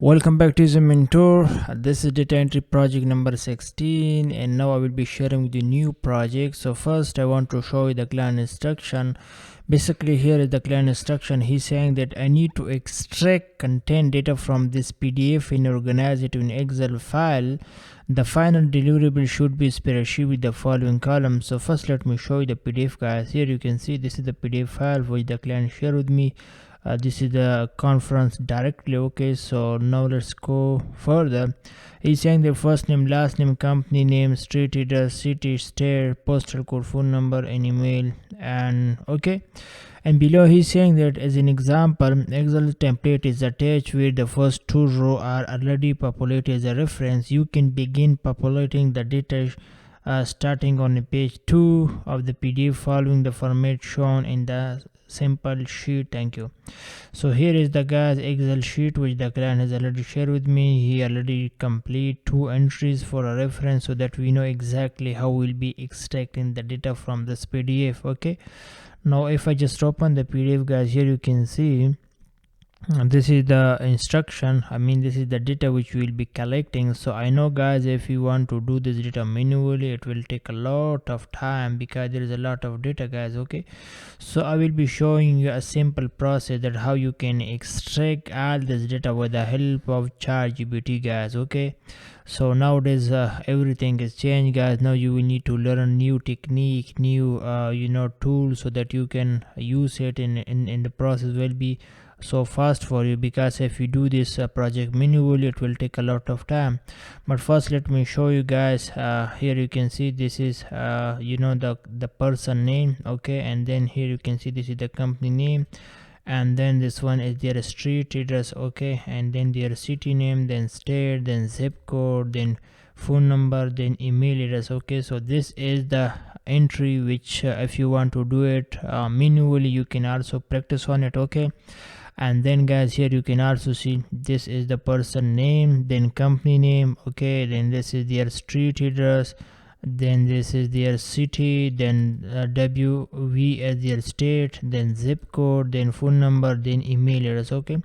Welcome back to the mentor. This is data entry project number 16, and now I will be sharing the new project. So first I want to show you the client instruction. Basically here is the client instruction. He's saying that I need to extract content data from this PDF and organize it in Excel file. The final deliverable should be spreadsheet with the following columns. So first let me show you the PDF, guys. Here you can see this is the PDF file which the client shared with me. This is the conference directly. Okay, so now let's go further. He's saying the first name, last name, company name, street address, city, state, postal code, phone number, and email. And okay, and below he's saying that as an example, Excel template is attached where the first two rows are already populated. As a reference, you can begin populating the data starting on page 2 of the PDF following the format shown in the simple sheet. Thank you. So here is the guys Excel sheet which the client has already shared with me. He already complete two entries for a reference so that we know exactly how we'll be extracting the data from this PDF. Okay, now if I just open the PDF, guys, here you can see this is the instruction. This is the data which we will be collecting. So I know, guys, if you want to do this data manually, it will take a lot of time because there is a lot of data, guys. Okay, so I will be showing you a simple process that how you can extract all this data with the help of ChatGPT, guys. Okay, so nowadays everything is changed, guys. Now you will need to learn new technique, new tools, so that you can use it in the process will be so fast for you, because if you do this project manually, it will take a lot of time. But first let me show you, guys. Here you can see this is the person name. Okay, and then here you can see this is the company name, and then this one is their street address. Okay, and then their city name, then state, then zip code, then phone number, then email address. Okay, so this is the entry which if you want to do it manually, you can also practice on it. Okay, and then, guys, here you can also see this is the person name, then company name. Okay, then this is their street address, then this is their city, then WV as their state, then zip code, then phone number, then email address. Okay,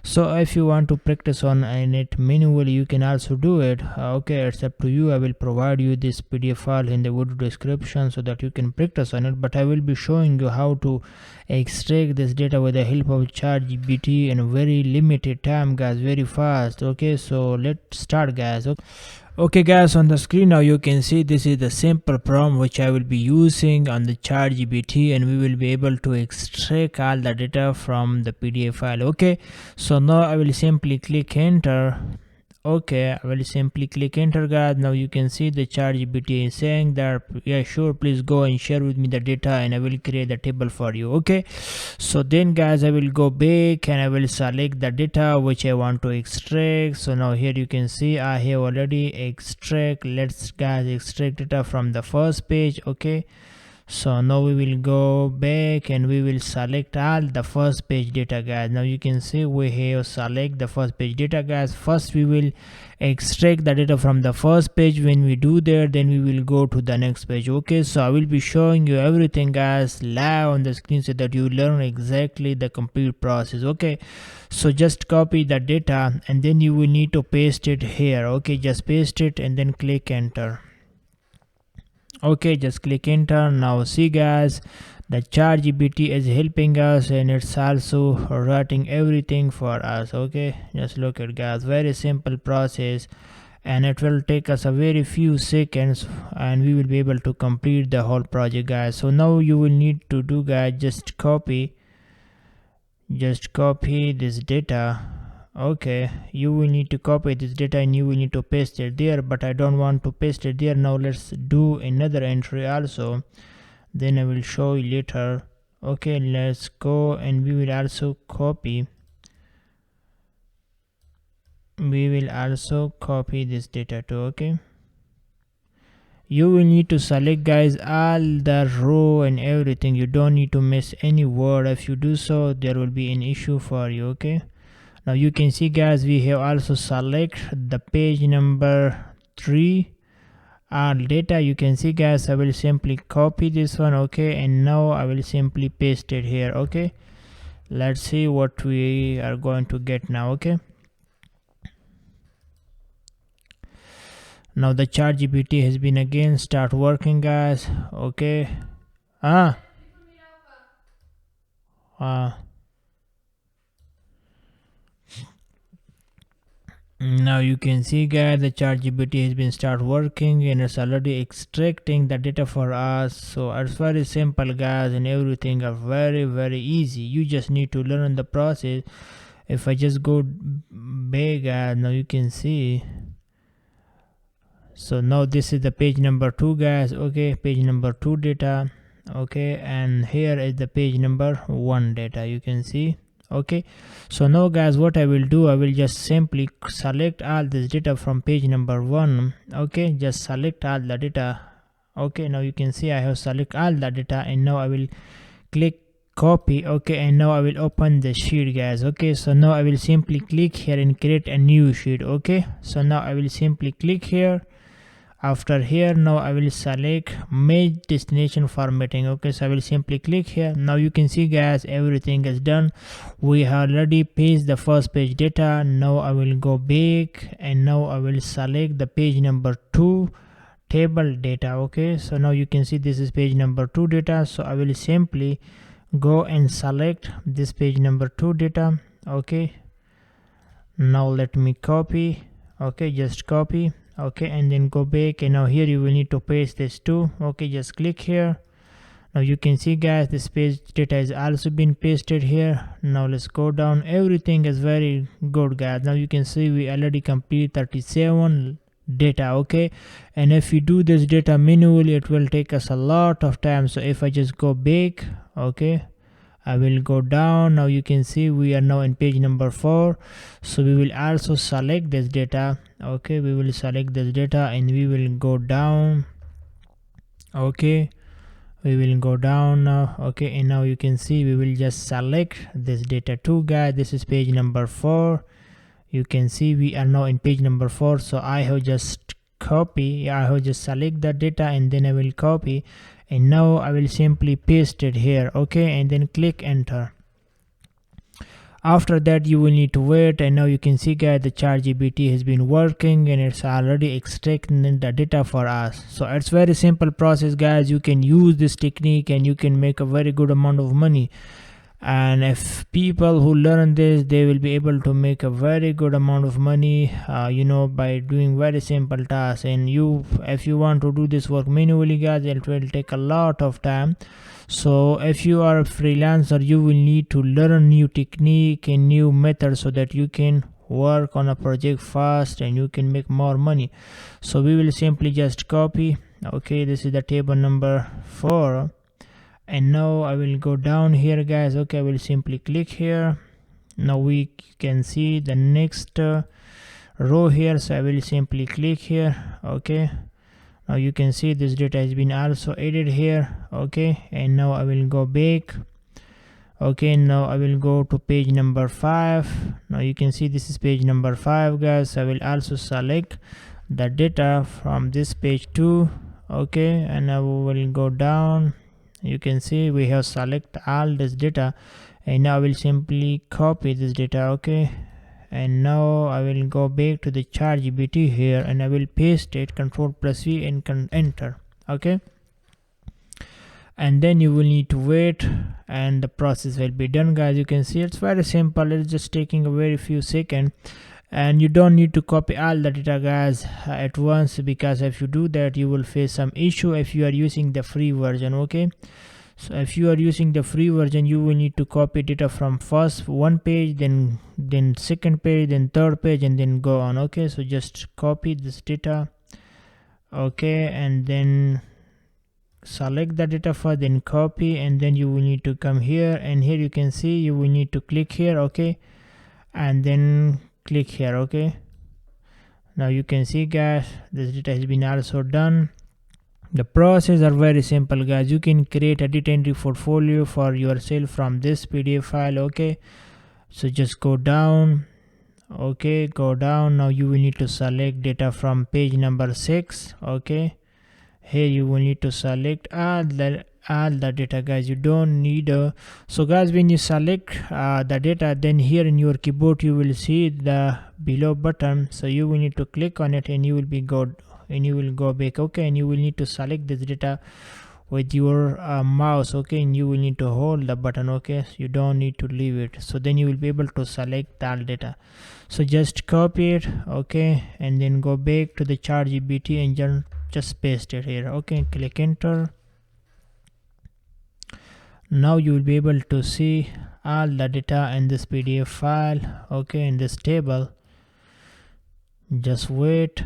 so if you want to practice on it manually, you can also do it. Okay, it's up to you. I will provide you this PDF file in the video description so that you can practice on it, but I will be showing you how to extract this data with the help of ChatGPT in a very limited time, guys, very fast. Okay, so let's start, guys. Okay, guys, on the screen now you can see this is the simple prompt which I will be using on the ChatGPT, and we will be able to extract all the data from the PDF file. Okay, so now I will simply click enter. Okay, I will simply click enter, guys. Now you can see the ChatGPT is saying that yeah, sure, please go and share with me the data and I will create the table for you. Okay, so then, guys, I will go back and I will select the data which I want to extract. So now here you can see I have already extract. Let's, guys, extract data from the first page. Okay, so now we will go back and we will select all the first page data, guys. Now you can see we have select the first page data, guys. First we will extract the data from the first page. When we do that, then we will go to the next page. Okay, so I will be showing you everything, guys, live on the screen so that you learn exactly the complete process. Okay, so just copy the data and then you will need to paste it here. Okay, just paste it and then click enter. Okay, just click enter. Now see, guys, the ChatGPT is helping us and it's also writing everything for us. Okay, just look at, guys, very simple process, and it will take us a very few seconds and we will be able to complete the whole project, guys. So now you will need to do, guys, just copy this data. Okay, you will need to copy this data and you will need to paste it there, but I don't want to paste it there. Now let's do another entry also, then I will show you later. Okay, let's go and we will also copy this data too. Okay, you will need to select, guys, all the row and everything. You don't need to miss any word. If you do so, there will be an issue for you. Okay, now you can see, guys, we have also select the page number 3 all data. You can see, guys, I will simply copy this one. Okay, and now I will simply paste it here. Okay, let's see what we are going to get now. Okay, Now the ChatGPT has been again start working, guys. Okay. Ah. Now you can see, guys, the ChatGPT has been start working and it's already extracting the data for us. So it's very simple, guys, and everything are very easy. You just need to learn the process. If I just go big, now you can see. So now this is the page number 2, guys. Okay, page number 2 data. Okay, and here is the page number 1 data, you can see. Okay, so now, guys, what I will do, I will just simply select all this data from page number 1. Okay, just select all the data. Okay, now you can see I have select all the data, and now I will click copy. Okay, and now I will open the sheet, guys. Okay, so now I will simply click here and create a new sheet. Okay, so now I will simply click here. After here, now I will select match destination formatting. Okay, so I will simply click here. Now you can see, guys, everything is done. We have already pasted the first page data. Now I will go back and now I will select the page number 2 table data. Okay, so now you can see this is page number 2 data. So I will simply go and select this page number 2 data. Okay, now let me copy. Okay, just copy. Okay, and then go back, and now here you will need to paste this too. Okay, just click here. Now you can see, guys, this page data is also been pasted here. Now let's go down. Everything is very good, guys. Now you can see we already complete 37 data. Okay, and if you do this data manually, it will take us a lot of time. So if I just go back, okay, I will go down. Now you can see we are now in page number 4. So we will also select this data. Okay, we will select this data and we will go down. Okay, we will go down now. Okay, and now you can see we will just select this data too, guys. This is page number 4. You can see we are now in page number 4. So I have just copy. I have just select the data and then I will copy, and now I will simply paste it here. Okay, and then click enter. After that you will need to wait, and now you can see, guys, the ChatGPT has been working and it's already extracting the data for us. So it's very simple process, guys. You can use this technique and you can make a very good amount of money. And if people who learn this, they will be able to make a very good amount of money, by doing very simple tasks. And if you want to do this work manually, guys, it will take a lot of time. So if you are a freelancer, you will need to learn new technique and new methods so that you can work on a project fast and you can make more money. So we will simply just copy. Okay, this is the table number 4. And now I will go down here, guys. Okay, I will simply click here. Now we can see the next row here, so I will simply click here. Okay, now you can see this data has been also added here. Okay, and now I will go back. Okay, now I will go to page number 5. Now you can see this is page number 5, guys. I will also select the data from this page too. Okay, and I will go down. You can see we have select all this data, and now I will simply copy this data. Okay, and now I will go back to the ChatGPT here and I will paste it, Ctrl+V, and enter. Okay, and then you will need to wait and the process will be done, guys. You can see it's very simple. It's just taking a very few seconds, and you don't need to copy all the data, guys, at once, because if you do that you will face some issue if you are using the free version. Okay, so if you are using the free version, you will need to copy data from first one page, then second page, then third page, and then go on. Okay, so just copy this data. Okay, and then select the data first, then copy, and then you will need to come here, and here you can see you will need to click here. Okay, and then click here. Okay, now you can see, guys, this data has been also done. The process are very simple, guys. You can create a data entry portfolio for yourself from this PDF file. Okay, so just go down. Okay, go down. Now you will need to select data from page number 6. Okay, here you will need to select all the data, guys. You don't need so guys, when you select the data, then here in your keyboard you will see the below button, so you will need to click on it and you will be good and you will go back. Okay, and you will need to select this data with your mouse. Okay, and you will need to hold the button. Okay, so you don't need to leave it, so then you will be able to select that data. So just copy it, okay, and then go back to the ChatGPT and just paste it here. Okay, click enter. Now you will be able to see all the data in this PDF file, okay, in this table. Just wait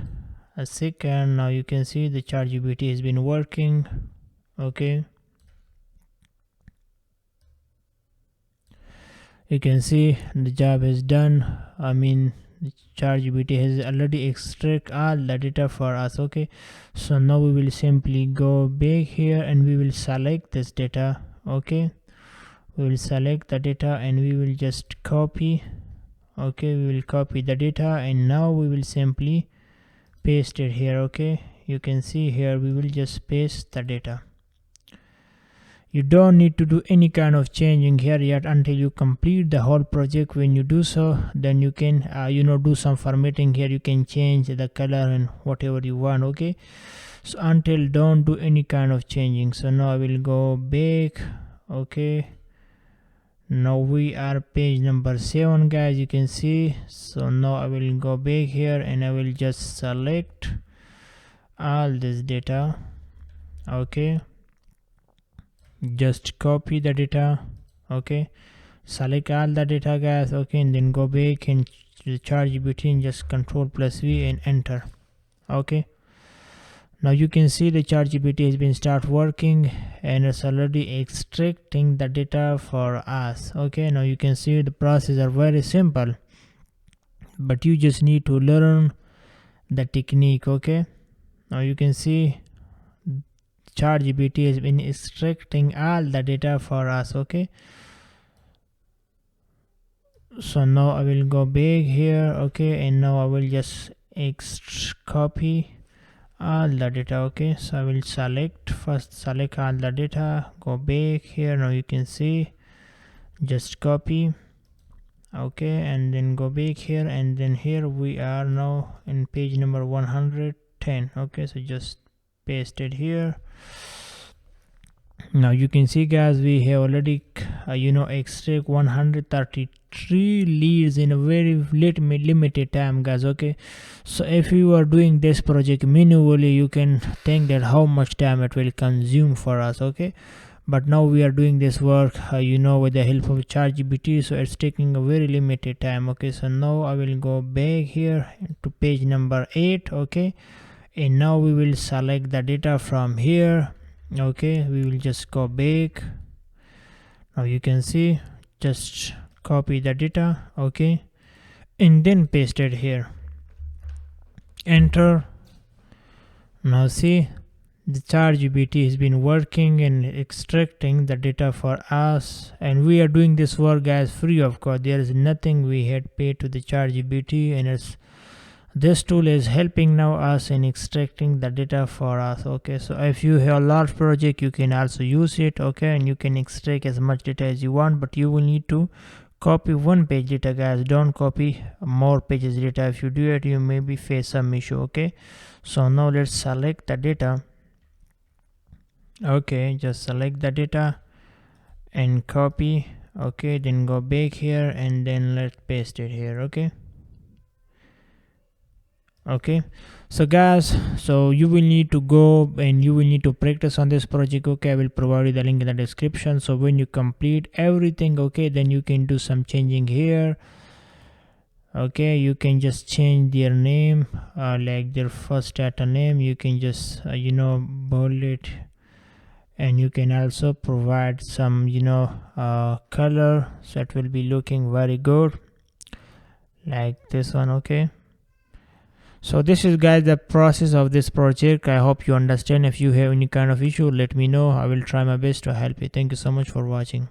a second. Now you can see the ChatGPT has been working. Okay, you can see the job is done. I mean, the ChatGPT has already extract all the data for us. Okay, so now we will simply go back here and we will select this data. Okay, we will select the data and we will just copy. Okay, we will copy the data and now we will simply paste it here. Okay, you can see here we will just paste the data. You don't need to do any kind of changing here yet until you complete the whole project. When you do so, then you can do some formatting here. You can change the color and whatever you want. Okay, so until don't do any kind of changing. So now I will go back. Okay, now we are page number 7, guys, you can see. So now I will go back here and I will just select all this data. Okay, just copy the data. Okay, select all the data, guys. Okay, and then go back and ChatGPT and just Ctrl+V and enter. Okay, now you can see the ChatGPT has been start working and it's already extracting the data for us. Okay, now you can see the process are very simple, but you just need to learn the technique. Okay, now you can see ChatGPT has been extracting all the data for us. Okay, so now I will go back here. Okay, and now I will just copy all the data. Okay, so I will select all the data, go back here. Now you can see, just copy. Okay, and then go back here, and then here we are now in page number 110. Okay, so just paste it here. Now you can see, guys, we have already extract 133 leads in a very limited time, guys. Okay, so if you are doing this project manually, you can think that how much time it will consume for us. Okay, but now we are doing this work with the help of ChatGPT, so it's taking a very limited time. Okay, so now I will go back here to page number 8. Okay, and now we will select the data from here. Okay, we will just go back. Now you can see, just copy the data. Okay, and then paste it here, enter. Now see, the ChatGPT has been working and extracting the data for us, and we are doing this work, guys, free of cost. There is nothing we had paid to the ChatGPT, and this tool is helping now us in extracting the data for us. Okay, so if you have a large project, you can also use it. Okay, and you can extract as much data as you want, but you will need to copy one page data, guys. Don't copy more pages data. If you do it, you maybe face some issue. Okay, so now let's select the data. Okay, just select the data and copy. Okay, then go back here and then let's paste it here. Okay, so guys, so you will need to go and you will need to practice on this project. Okay, I will provide you the link in the description. So when you complete everything, okay, then you can do some changing here. Okay, you can just change their name, like their first data name. You can just bold it, and you can also provide some color, so it will be looking very good like this one. Okay, so this is, guys, the process of this project. I hope you understand. If you have any kind of issue, let me know. I will try my best to help you. Thank you so much for watching.